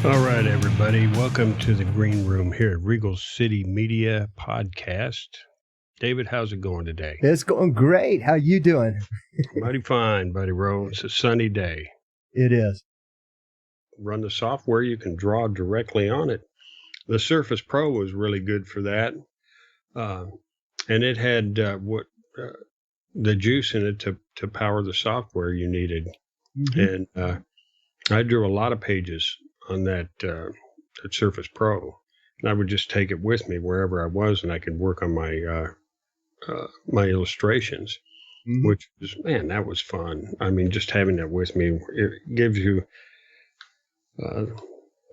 All right, everybody. Welcome to the Green Room here at Regal City Media Podcast. David, how's it going today? It's going great. How you doing? Mighty fine, buddy Ro. It's a sunny day. It is. Run the software. You can draw directly on it. The Surface Pro was really good for that. And it had the juice in it to power the software you needed. Mm-hmm. And I drew a lot of pages on that Surface Pro, and I would just take it with me wherever I was, and I could work on my my illustrations, mm-hmm. which was, man, that was fun. I mean, just having that with me, it gives you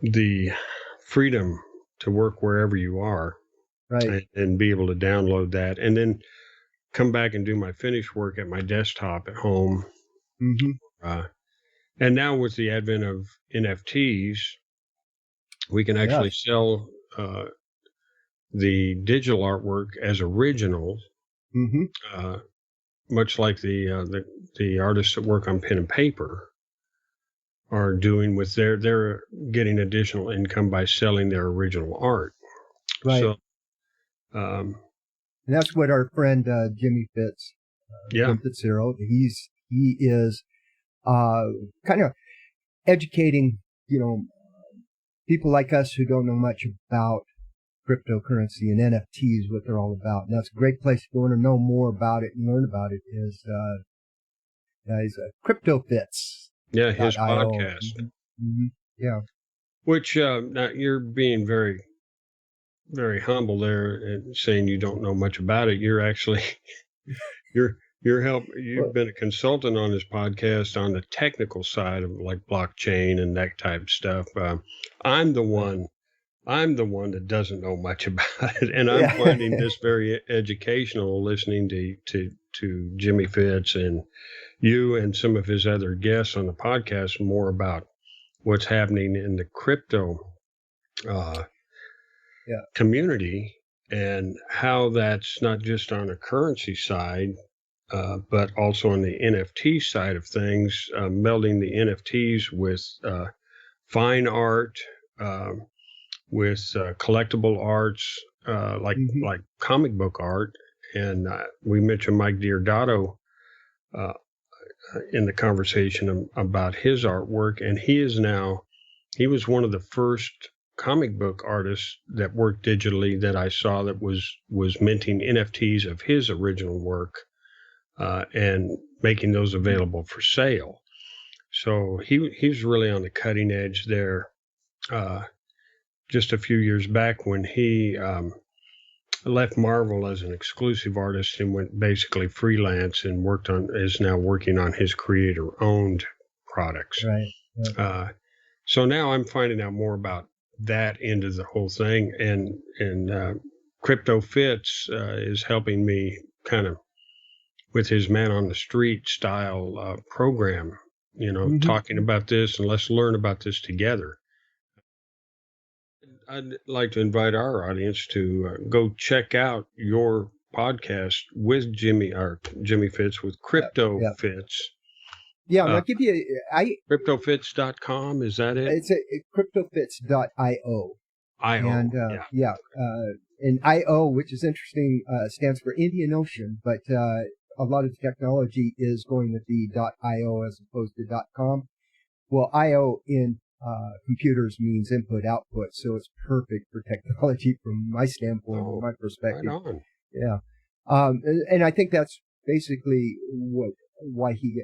the freedom to work wherever you are, right, and be able to download that, and then come back and do my finished work at my desktop at home. Mm-hmm. And now with the advent of NFTs, we can actually sell the digital artwork as originals, mm-hmm. Much like the artists that work on pen and paper are doing with they're getting additional income by selling their original art. Right. So, and that's what our friend Jimmy Fitz, Fitzgerald, he is kind of educating, people like us who don't know much about cryptocurrency and NFTs, what they're all about. And that's a great place if you want to know more about it and learn about it is CryptoFITZ. Yeah, his podcast. Mm-hmm. Yeah. Which now you're being very, very humble there and saying you don't know much about it. You're actually You've been a consultant on this podcast on the technical side of like blockchain and that type of stuff. I'm the one that doesn't know much about it, and I'm finding this very educational listening to Jimmy Fitz and you and some of his other guests on the podcast more about what's happening in the crypto community and how that's not just on a currency side, but also on the NFT side of things, melding the NFTs with fine art, with collectible arts, like comic book art. And we mentioned Mike Diodato in the conversation about his artwork, and he was one of the first comic book artists that worked digitally that I saw that was minting NFTs of his original work. And making those available for sale. So he's really on the cutting edge there. Just a few years back when he left Marvel as an exclusive artist and went basically freelance and is now working on his creator-owned products. Right. Yeah. So now I'm finding out more about that end of the whole thing, and CryptoFITZ is helping me kind of with his man on the street style program, talking about this, and let's learn about this together. I'd like to invite our audience to go check out your podcast with Jimmy Fitz with CryptoFITZ. Yeah, I'll give you CryptoFITZ.com, is that it? It's CryptoFITZ.io. And and IO, which is interesting, stands for Indian Ocean, but a lot of the technology is going to be .io as opposed to .com. Well, IO in computers means input output, so it's perfect for technology from my standpoint, from my perspective. Right on. Yeah, and I think that's basically why he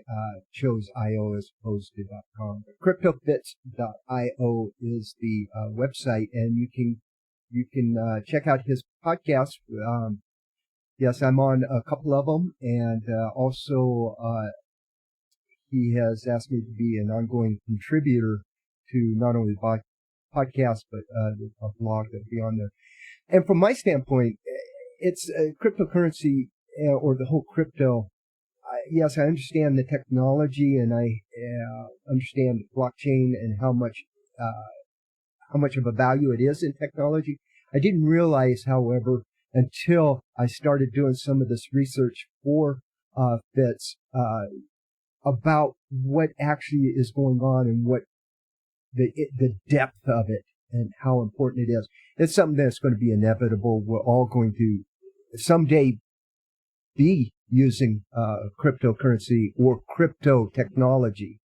chose IO as opposed to .com. CryptoFITZ.io is the website, and you can check out his podcast. Yes, I'm on a couple of them, and also he has asked me to be an ongoing contributor to not only the podcast, but a blog that'll be on there. And from my standpoint, it's cryptocurrency or the whole crypto. Yes, I understand the technology, and I understand blockchain and how much of a value it is in technology. I didn't realize, however, until I started doing some of this research for Fitz about what actually is going on and what the depth of it and how important it is. It's something that's going to be inevitable. We're all going to someday be using cryptocurrency or crypto technology